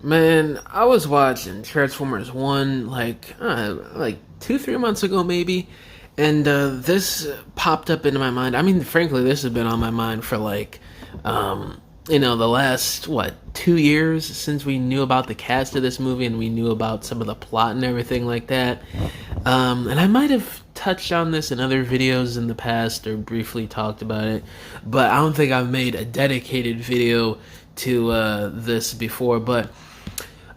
Man, I was watching Transformers 1 like 2, 3 months ago maybe, and this popped up into my mind. I mean, frankly, this has been on my mind for the last, 2 years since we knew about the cast of this movie and we knew about some of the plot and everything like that. And I might have touched on this in other videos in the past or briefly talked about it, but I don't think I've made a dedicated video to this before. But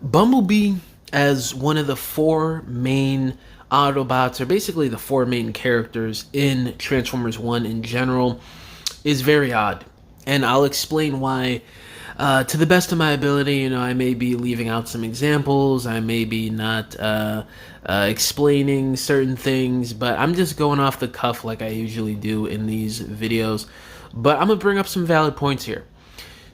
Bumblebee, as one of the four main Autobots, or basically the four main characters in Transformers 1 in general, is very odd. And I'll explain why to the best of my ability. I may be leaving out some examples, I may be not explaining certain things, but I'm just going off the cuff like I usually do in these videos. But I'm going to bring up some valid points here.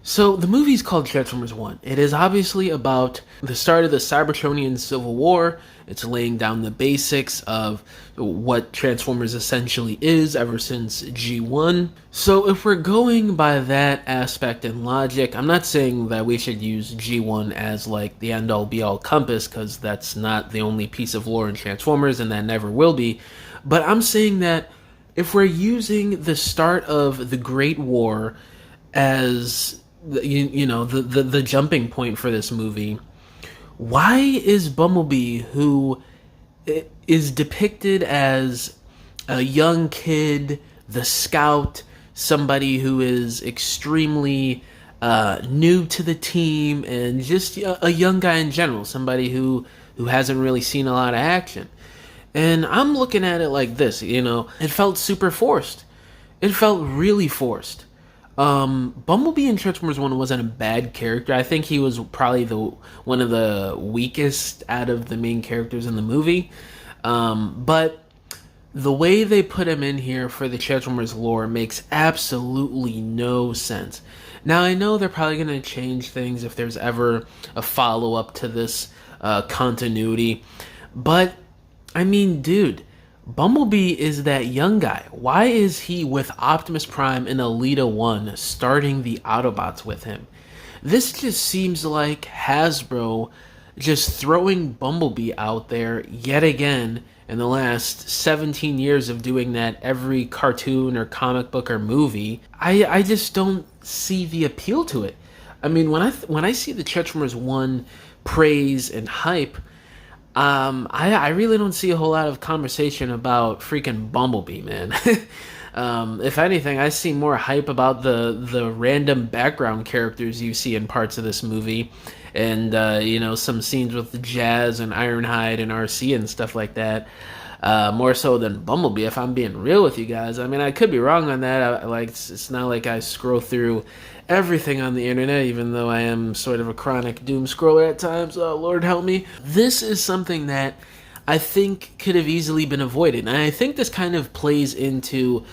So the movie's called Transformers 1. It is obviously about the start of the Cybertronian Civil War. It's laying down the basics of what Transformers essentially is ever since G1. So if we're going by that aspect and logic, I'm not saying that we should use G1 as like the end-all be-all compass, because that's not the only piece of lore in Transformers, and that never will be. But I'm saying that if we're using the start of the Great War as the jumping point for this movie, why is Bumblebee, who is depicted as a young kid, the scout, somebody who is extremely new to the team, and just a young guy in general, somebody who hasn't really seen a lot of action? And I'm looking at it like this, it felt super forced. It felt really forced. Bumblebee in Transformers 1 wasn't a bad character. I think he was probably one of the weakest out of the main characters in the movie. But the way they put him in here for the Transformers lore makes absolutely no sense. Now, I know they're probably going to change things if there's ever a follow-up to this continuity. But, I mean, dude, Bumblebee is that young guy. Why is he with Optimus Prime and Elita 1 starting the Autobots with him? This just seems like Hasbro just throwing Bumblebee out there yet again in the last 17 years of doing that every cartoon or comic book or movie. I just don't see the appeal to it. I mean, when I see the Transformers 1 praise and hype, I really don't see a whole lot of conversation about freaking Bumblebee, man. If anything, I see more hype about the random background characters you see in parts of this movie, and some scenes with Jazz and Ironhide and RC and stuff like that. More so than Bumblebee, if I'm being real with you guys. I mean, I could be wrong on that. It's not like I scroll through everything on the internet, even though I am sort of a chronic doom scroller at times. Oh, Lord help me. This is something that I think could have easily been avoided. And I think this kind of plays into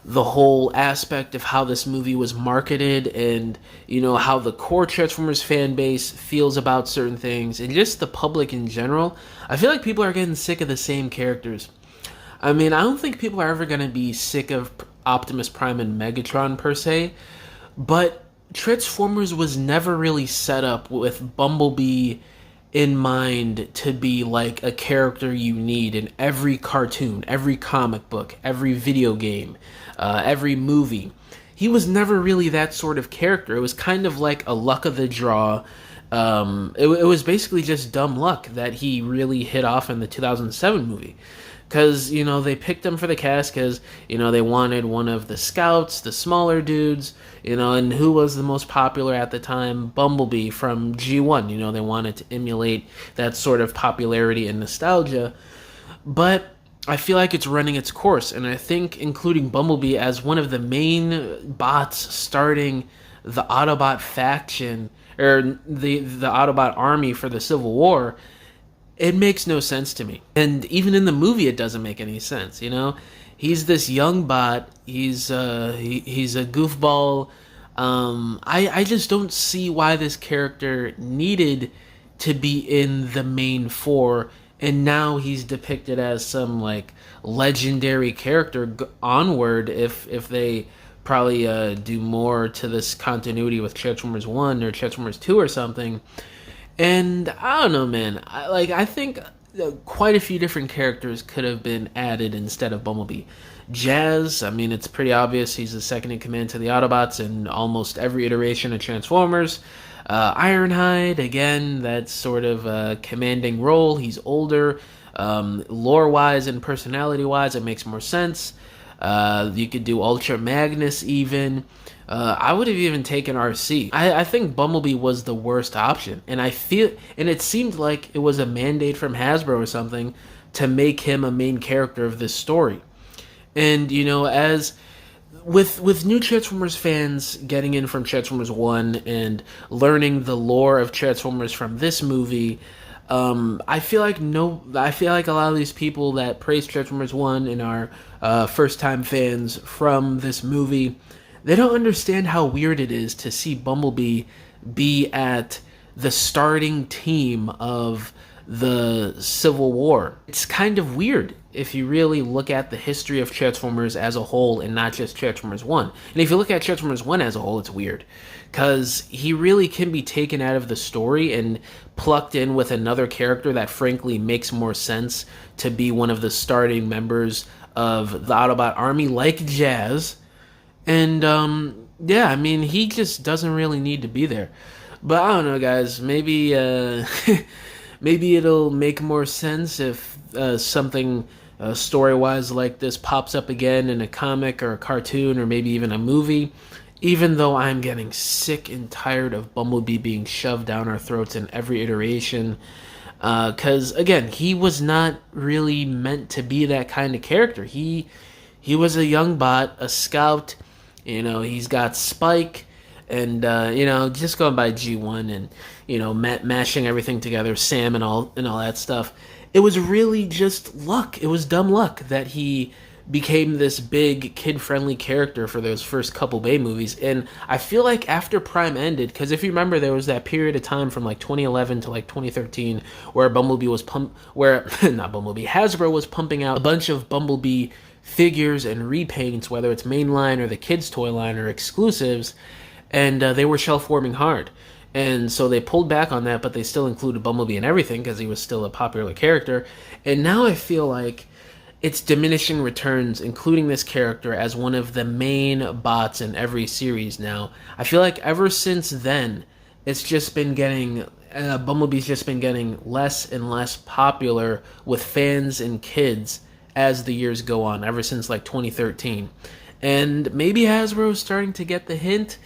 the whole aspect of how this movie was marketed, and how the core Transformers fan base feels about certain things, and just the public in general. I feel like people are getting sick of the same characters. I mean, I don't think people are ever going to be sick of Optimus Prime and Megatron per se, but Transformers was never really set up with Bumblebee in mind to be like a character you need in every cartoon, every comic book, every video game, every movie. He was never really that sort of character. It was kind of like a luck of the draw. It was basically just dumb luck that he really hit off in the 2007 movie. Because, they picked him for the cast because, they wanted one of the scouts, the smaller dudes, and who was the most popular at the time? Bumblebee from G1. They wanted to emulate that sort of popularity and nostalgia. But I feel like it's running its course, and I think including Bumblebee as one of the main bots starting the Autobot faction, or the Autobot army for the Civil War, it makes no sense to me. And even in the movie, it doesn't make any sense. He's this young bot. He's a goofball. I just don't see why this character needed to be in the main four, and now he's depicted as some like legendary character onward. If they probably do more to this continuity with Transformers 1 or Transformers 2 or something. And I don't know, man. I think quite a few different characters could have been added instead of Bumblebee. Jazz, I mean, it's pretty obvious he's the second in command to the Autobots in almost every iteration of Transformers. Ironhide, again, that's sort of a commanding role. He's older. Lore-wise and personality-wise, it makes more sense. You could do Ultra Magnus even. I would have even taken RC. I think Bumblebee was the worst option, and it seemed like it was a mandate from Hasbro or something to make him a main character of this story. And as with new Transformers fans getting in from Transformers 1 and learning the lore of Transformers from this movie, I feel like a lot of these people that praise Transformers 1 and are first time fans from this movie, they don't understand how weird it is to see Bumblebee be at the starting team of the Civil War. It's kind of weird if you really look at the history of Transformers as a whole and not just Transformers 1. And if you look at Transformers 1 as a whole, it's weird because he really can be taken out of the story and plucked in with another character that frankly makes more sense to be one of the starting members of the Autobot army, like Jazz. And yeah, I mean, he just doesn't really need to be there. But I don't know, guys, maybe maybe it'll make more sense if something story-wise like this pops up again in a comic or a cartoon or maybe even a movie, even though I'm getting sick and tired of Bumblebee being shoved down our throats in every iteration. Because, again, he was not really meant to be that kind of character. He was a young bot, a scout. He's got Spike, and just going by G1 and mashing everything together, Sam and all that stuff. It was really just luck. It was dumb luck that he became this big kid-friendly character for those first couple Bay movies. And I feel like after Prime ended, because if you remember, there was that period of time from like 2011 to like 2013 where Hasbro was pumping out a bunch of Bumblebee figures and repaints, whether it's mainline or the kids' toy line or exclusives, and they were shelf warming hard. And so they pulled back on that, but they still included Bumblebee and everything because he was still a popular character. And now I feel like it's diminishing returns, including this character as one of the main bots in every series now. I feel like ever since then, it's just been getting Bumblebee's just been getting less and less popular with fans and kids as the years go on, ever since like 2013. And maybe Hasbro's starting to get the hint.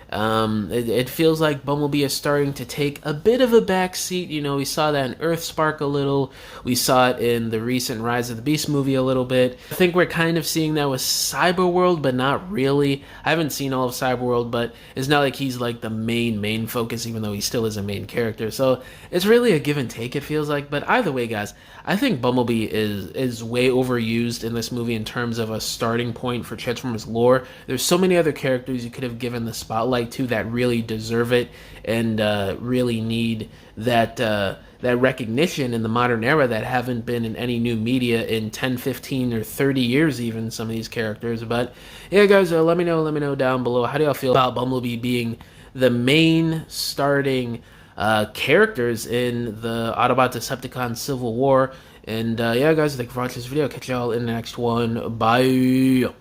It feels like Bumblebee is starting to take a bit of a backseat. We saw that in Earthspark a little. We saw it in the recent Rise of the Beast movie a little bit. I think we're kind of seeing that with Cyberworld, but not really. I haven't seen all of Cyberworld, but it's not like he's like the main focus, even though he still is a main character. So it's really a give and take, it feels like. But either way, guys, I think Bumblebee is way overused in this movie in terms of a starting point for Transformers lore. There's so many other characters you could have given the spotlight to that really deserve it and really need that recognition in the modern era that haven't been in any new media in 10, 15, or 30 years even, some of these characters. But yeah, guys, let me know down below. How do y'all feel about Bumblebee being the main starting characters in the Autobot Decepticon Civil War? And yeah, guys, thank you for watching this video. Catch y'all in the next one. Bye.